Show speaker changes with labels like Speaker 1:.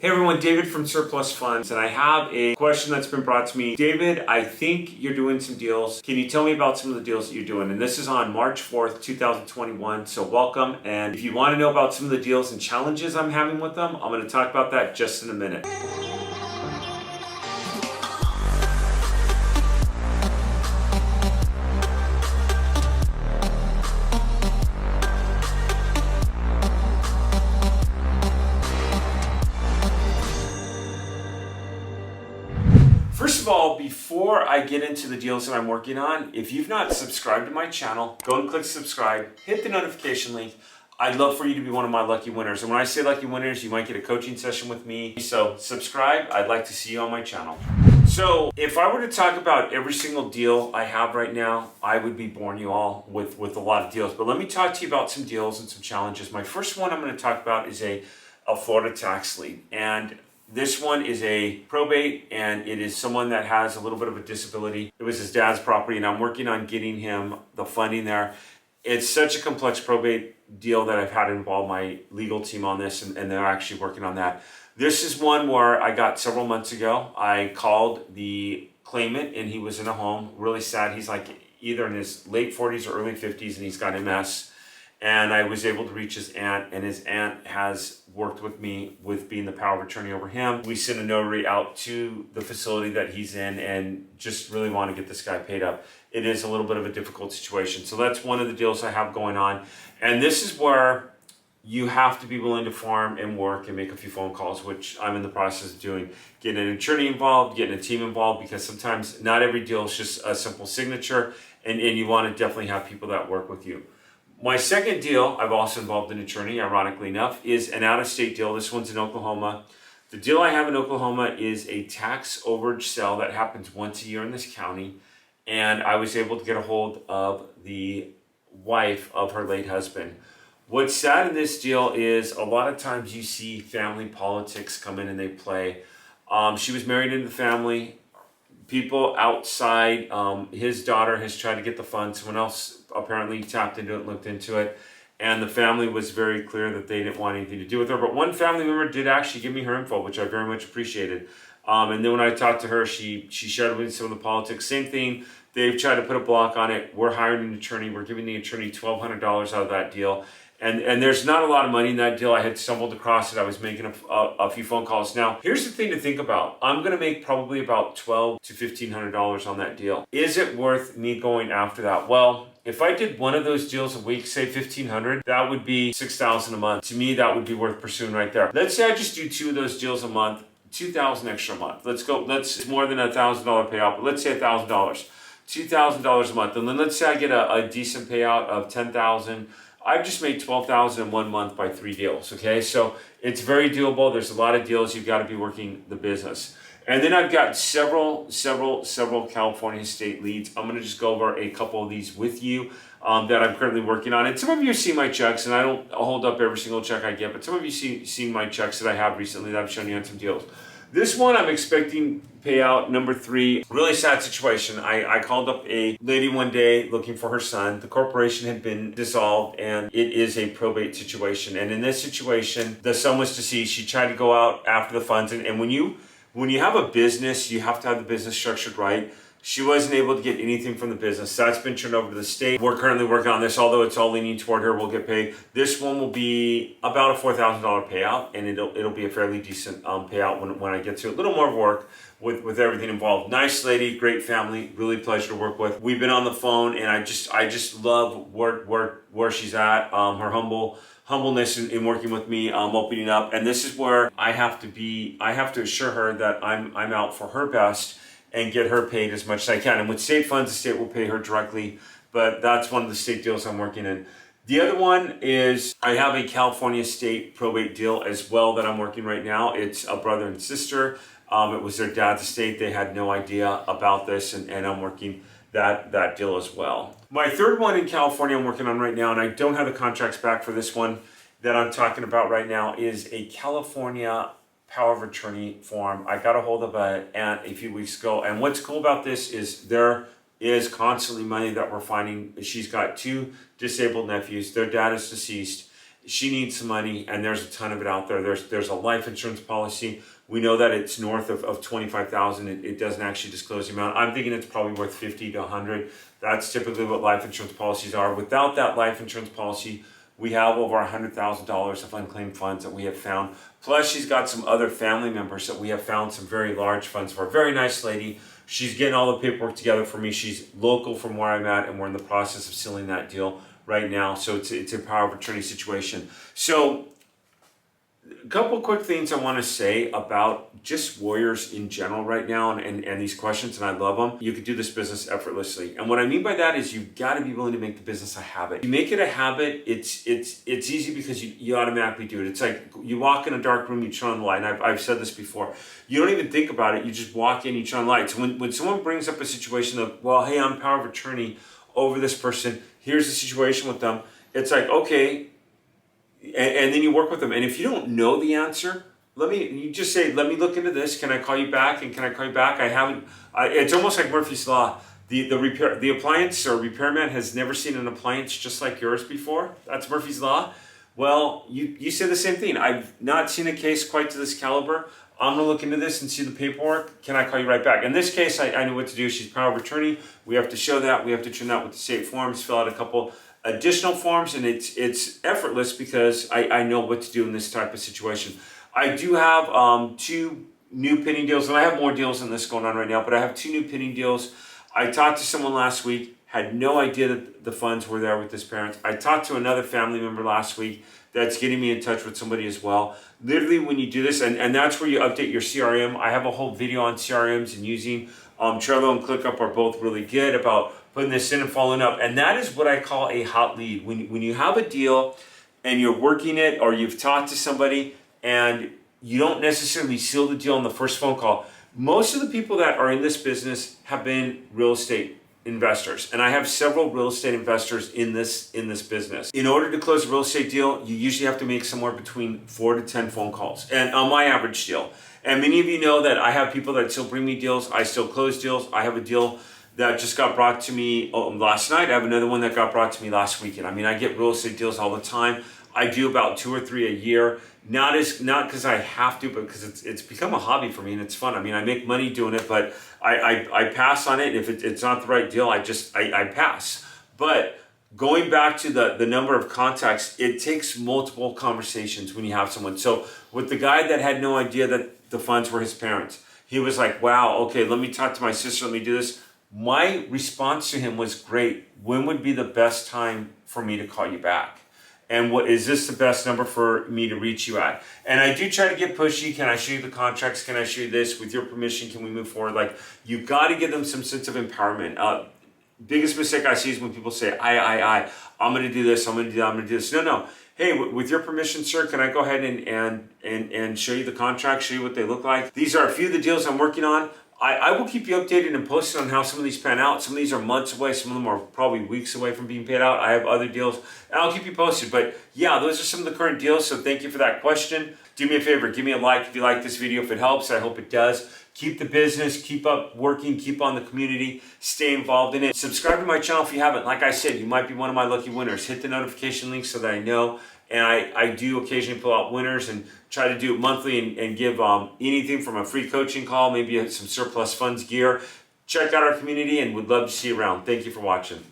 Speaker 1: Hey everyone, David from Surplus Funds, and I have a question that's been brought to me. David, I think you're doing some deals. Can you tell me about some of the deals that you're doing? And this is on March 4th, 2021, so welcome. And if you want to know about some of the deals and challenges I'm having with them, I'm going to talk about that just in a minute. First of all, before I get into the deals that I'm working on, if you've not subscribed to my channel, go and click subscribe, hit the notification link. I'd love for you to be one of my lucky winners. And when I say lucky winners, you might get a coaching session with me. So subscribe, I'd like to see you on my channel. So if I were to talk about every single deal I have right now, I would be boring you all with a lot of deals. But let me talk to you about some deals and some challenges. My first one I'm going to talk about is a Florida tax lien. And this one is a probate, and it is someone that has a little bit of a disability. It was his dad's property, and I'm working on getting him the funding there. It's such a complex probate deal that I've had to involve my legal team on this, and they're actually working on that. This is one where I got several months ago. I called the claimant, and he was in a home, really sad. He's like either in his late 40s or early 50s, and he's got MS. And I was able to reach his aunt, and his aunt has worked with me with being the power of attorney over him. We sent a notary out to the facility that he's in and just really want to get this guy paid up. It is a little bit of a difficult situation. So that's one of the deals I have going on. And this is where you have to be willing to farm and work and make a few phone calls, which I'm in the process of doing. Getting an attorney involved, getting a team involved, because sometimes not every deal is just a simple signature, and you want to definitely have people that work with you. My second deal, I've also involved an attorney, ironically enough, is an out-of-state deal. This one's in Oklahoma. The deal I have in Oklahoma is a tax overage sale that happens once a year in this county. And I was able to get a hold of the wife of her late husband. What's sad in this deal is a lot of times you see family politics come in and they play. She was married into the family. People outside, his daughter has tried to get the funds. Someone else apparently tapped into it and looked into it. And the family was very clear that they didn't want anything to do with her. But one family member did actually give me her info, which I very much appreciated. And then when I talked to her, she shared with me some of the politics. Same thing, they've tried to put a block on it. We're hiring an attorney. We're giving the attorney $1,200 out of that deal. And there's not a lot of money in that deal. I had stumbled across it. I was making a few phone calls. Now, here's the thing to think about. I'm going to make probably about $1,200 to $1,500 on that deal. Is it worth me going after that? Well, if I did one of those deals a week, say $1,500, that would be $6,000 a month. To me, that would be worth pursuing right there. Let's say I just do two of those deals a month, $2,000 extra a month. It's more than $1,000 payout, but let's say $1,000, $2,000 a month. And then let's say I get a decent payout of $10,000. I've just made $12,000 in 1 month by 3 deals, okay? So it's very doable. There's a lot of deals. You've got to be working the business. And then I've got several California state leads. I'm going to just go over a couple of these with you that I'm currently working on. And some of you see my checks, and I don't hold up every single check I get, but some of you seen my checks that I have recently that I've shown you on some deals. This one I'm expecting payout number 3. Really sad situation. I called up a lady one day looking for her son. The corporation had been dissolved, and it is a probate situation. And in this situation, the son was deceased. She tried to go out after the funds. And when you have a business, you have to have the business structured right. She wasn't able to get anything from the business. That's been turned over to the state. We're currently working on this, although it's all leaning toward her. We'll get paid. This one will be about a $4,000 payout, and it'll be a fairly decent payout when I get to it. A little more work with everything involved. Nice lady, great family, really pleasure to work with. We've been on the phone, and I just love where she's at. Her humbleness in working with me, opening up, and this is where I have to assure her that I'm out for her best and get her paid as much as I can. And with state funds, the state will pay her directly, but that's one of the state deals I'm working in. The other one is I have a California state probate deal as well that I'm working right now. It's a brother and sister. It was their dad's estate. They had no idea about this, and I'm working that deal as well. My third one in California I'm working on right now, and I don't have the contracts back for this one that I'm talking about right now, is a California power of attorney form. I got a hold of an aunt a few weeks ago, and what's cool about this is there is constantly money that we're finding. She's got 2 disabled nephews. Their dad is deceased, She needs some money, and there's a ton of it out there. There's a life insurance policy. We know that it's north of $25,000. It doesn't actually disclose the amount. I'm thinking it's probably worth 50 to 100. That's typically what life insurance policies are. Without that life insurance policy, we have over $100,000 of unclaimed funds that we have found. Plus, she's got some other family members that we have found some very large funds for. A very nice lady. She's getting all the paperwork together for me. She's local from where I'm at, and we're in the process of sealing that deal right now. So it's a power of attorney situation. So a couple quick things I want to say about just warriors in general right now and these questions, and I love them. You could do this business effortlessly. And what I mean by that is you've got to be willing to make the business a habit. You make it a habit, it's easy because you automatically do it. It's like you walk in a dark room, you turn on the light. And I've said this before. You don't even think about it. You just walk in, you turn on the light. So when someone brings up a situation of, well, hey, I'm power of attorney over this person, here's the situation with them. It's like, okay, and then you work with them. And if you don't know the answer, you just say, let me look into this. Can I call you back? And can I call you back? It's almost like Murphy's Law. The appliance or repairman has never seen an appliance just like yours before. That's Murphy's Law. Well, you say the same thing. I've not seen a case quite to this caliber. I'm going to look into this and see the paperwork. Can I call you right back? In this case, I knew what to do. She's power of attorney. We have to show that. We have to turn that with the state forms, fill out a couple additional forms, and it's effortless because I know what to do in this type of situation. I do have 2 new pinning deals, and I have more deals than this going on right now, but I have 2 new pinning deals. I talked to someone last week, had no idea that the funds were there with his parents. I talked to another family member last week that's getting me in touch with somebody as well. Literally, when you do this, and that's where you update your CRM. I have a whole video on CRMs and using Trello and ClickUp are both really good about putting this in and following up. And that is what I call a hot lead. When you have a deal and you're working it, or you've talked to somebody and you don't necessarily seal the deal on the first phone call. Most of the people that are in this business have been real estate investors. And I have several real estate investors in this business. In order to close a real estate deal, you usually have to make somewhere between 4 to 10 phone calls. And on my average deal. And many of you know that I have people that still bring me deals. I still close deals. I have a deal that just got brought to me last night. I have another one that got brought to me last weekend. I mean, I get real estate deals all the time. I do about 2 or 3 a year. Not because I have to, but because it's become a hobby for me and it's fun. I mean, I make money doing it, but I pass on it. If it's not the right deal, I pass. But going back to the number of contacts, it takes multiple conversations when you have someone. So with the guy that had no idea that the funds were his parents, he was like, wow, okay, let me talk to my sister, let me do this. My response to him was, great. When would be the best time for me to call you back? And what is this the best number for me to reach you at? And I do try to get pushy. Can I show you the contracts? Can I show you this? With your permission, can we move forward? Like, you got to give them some sense of empowerment. Biggest mistake I see is when people say, I'm going to do this, I'm going to do that, I'm going to do this. No. Hey, with your permission, sir, can I go ahead and show you the contracts, show you what they look like? These are a few of the deals I'm working on. I will keep you updated and posted on how some of these pan out. Some of these are months away. Some of them are probably weeks away from being paid out. I have other deals, and I'll keep you posted. But yeah, those are some of the current deals, so thank you for that question. Do me a favor, give me a like if you like this video. If it helps, I hope it does. Keep the business, keep up working, keep on the community, stay involved in it. Subscribe to my channel if you haven't. Like I said, you might be one of my lucky winners. Hit the notification link so that I know. And I do occasionally pull out winners and try to do it monthly and give anything from a free coaching call, maybe some surplus funds gear. Check out our community and would love to see you around. Thank you for watching.